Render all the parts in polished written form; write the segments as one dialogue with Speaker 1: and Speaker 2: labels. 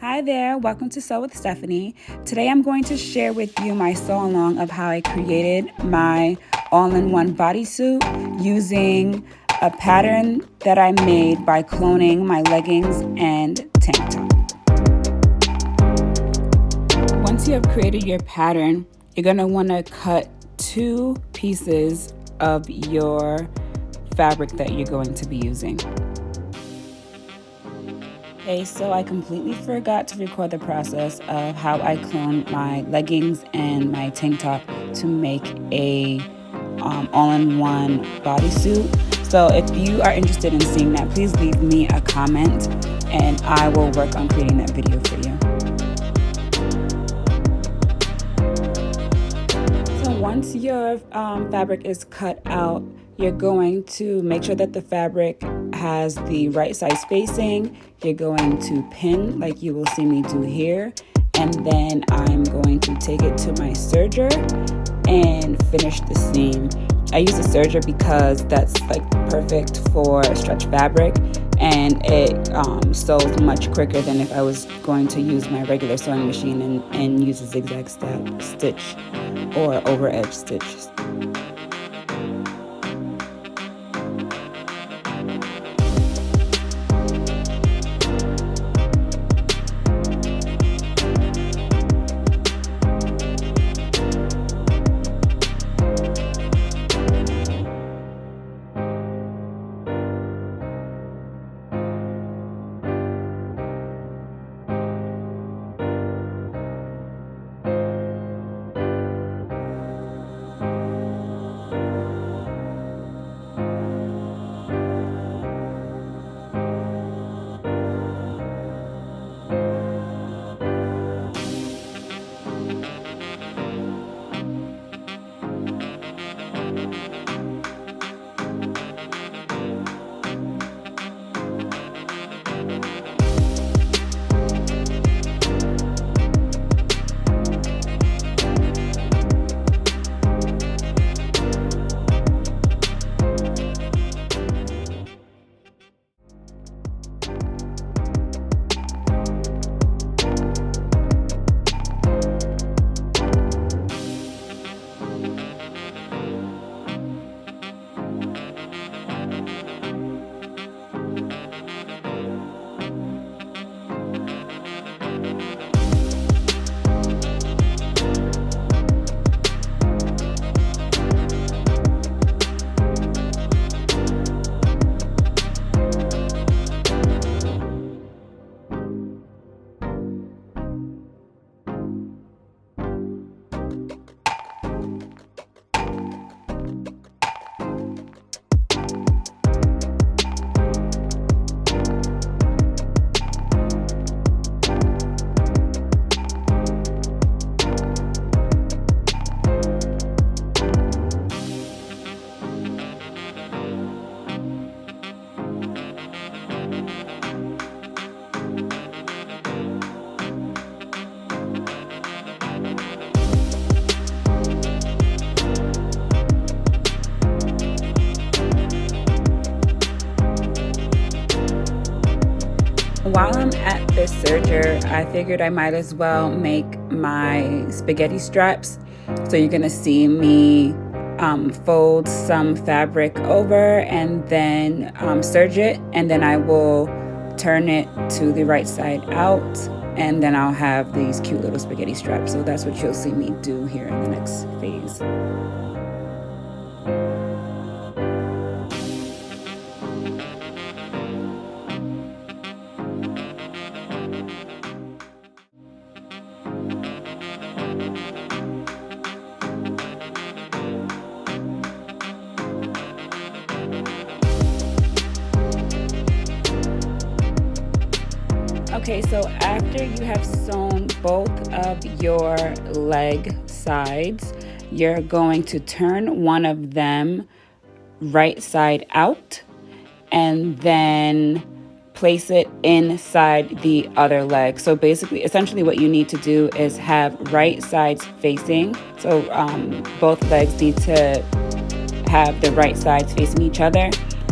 Speaker 1: Hi there, welcome to Sew with Stephanie. Today I'm going to share with you my sew along of how I created my all-in-one bodysuit using a pattern that I made by cloning my leggings and tank top. Once you have created your pattern, you're going to want to cut 2 pieces of your fabric that you're going to be using. Okay, so I completely forgot to record the process of how I cloned my leggings and my tank top to make a all-in-one bodysuit. So if you are interested in seeing that, please leave me a comment and I will work on creating that video for you. So once your fabric is cut out, you're going to make sure that the fabric has the right size spacing. You're going to pin like you will see me do here, and then I'm going to take it to my serger and finish the seam. I use a serger because that's like perfect for stretch fabric, and it sews much quicker than if I was going to use my regular sewing machine and use a zigzag stitch or over edge stitch. While I'm at the serger, I figured I might as well make my spaghetti straps. So you're gonna see me fold some fabric over and then serge it, and then I will turn it to the right side out, and then I'll have these cute little spaghetti straps. So that's what you'll see me do here in the next phase. Okay, so after you have sewn both of your leg sides, you're going to turn one of them right side out and then place it inside the other leg. So basically, essentially what you need to do is have right sides facing. So both legs need to have the right sides facing each other,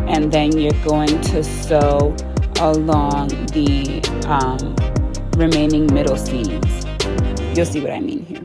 Speaker 1: and then you're going to sew along the remaining middle seams. You'll see what I mean here.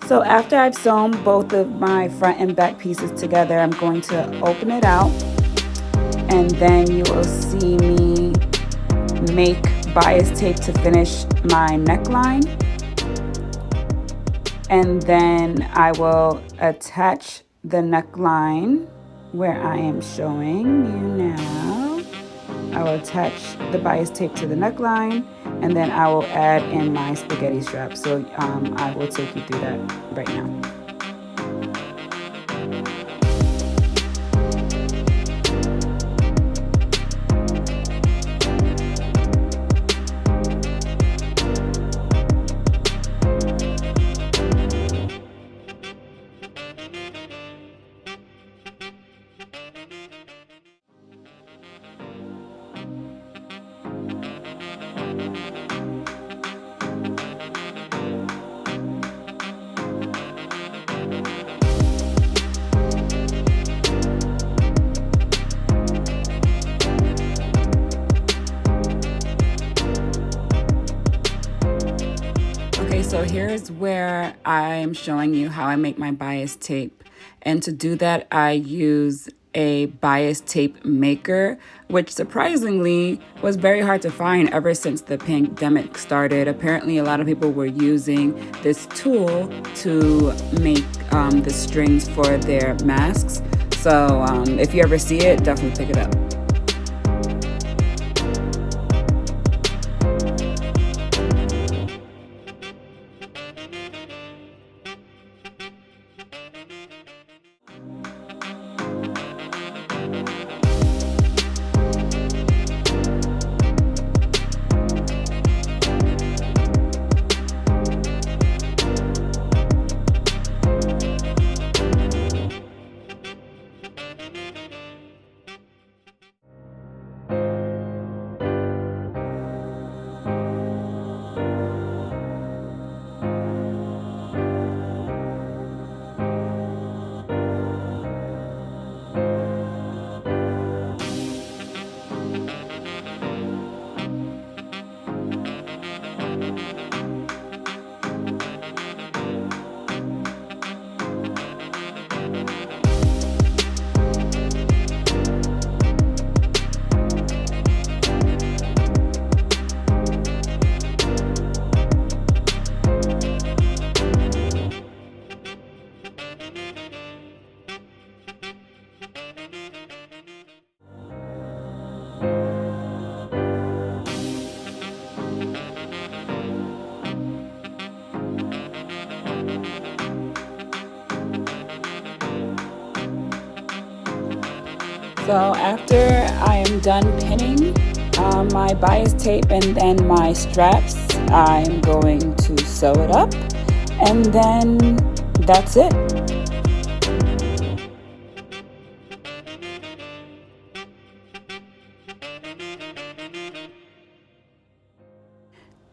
Speaker 1: So after I've sewn both of my front and back pieces together, I'm going to open it out, and then you will see me make bias tape to finish my neckline. And then I will attach the neckline where I am showing you now. I will attach the bias tape to the neckline, and then I will add in my spaghetti strap. So I will take you through that right now. So here's where I'm showing you how I make my bias tape. And to do that, I use a bias tape maker, which surprisingly was very hard to find ever since the pandemic started. Apparently, a lot of people were using this tool to make the strings for their masks. So if you ever see it, definitely pick it up. So after I am done pinning my bias tape and then my straps, I'm going to sew it up, and then that's it.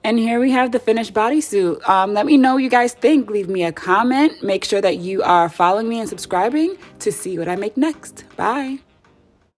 Speaker 1: And here we have the finished bodysuit. Let me know what you guys think. Leave me a comment. Make sure that you are following me and subscribing to see what I make next. Bye.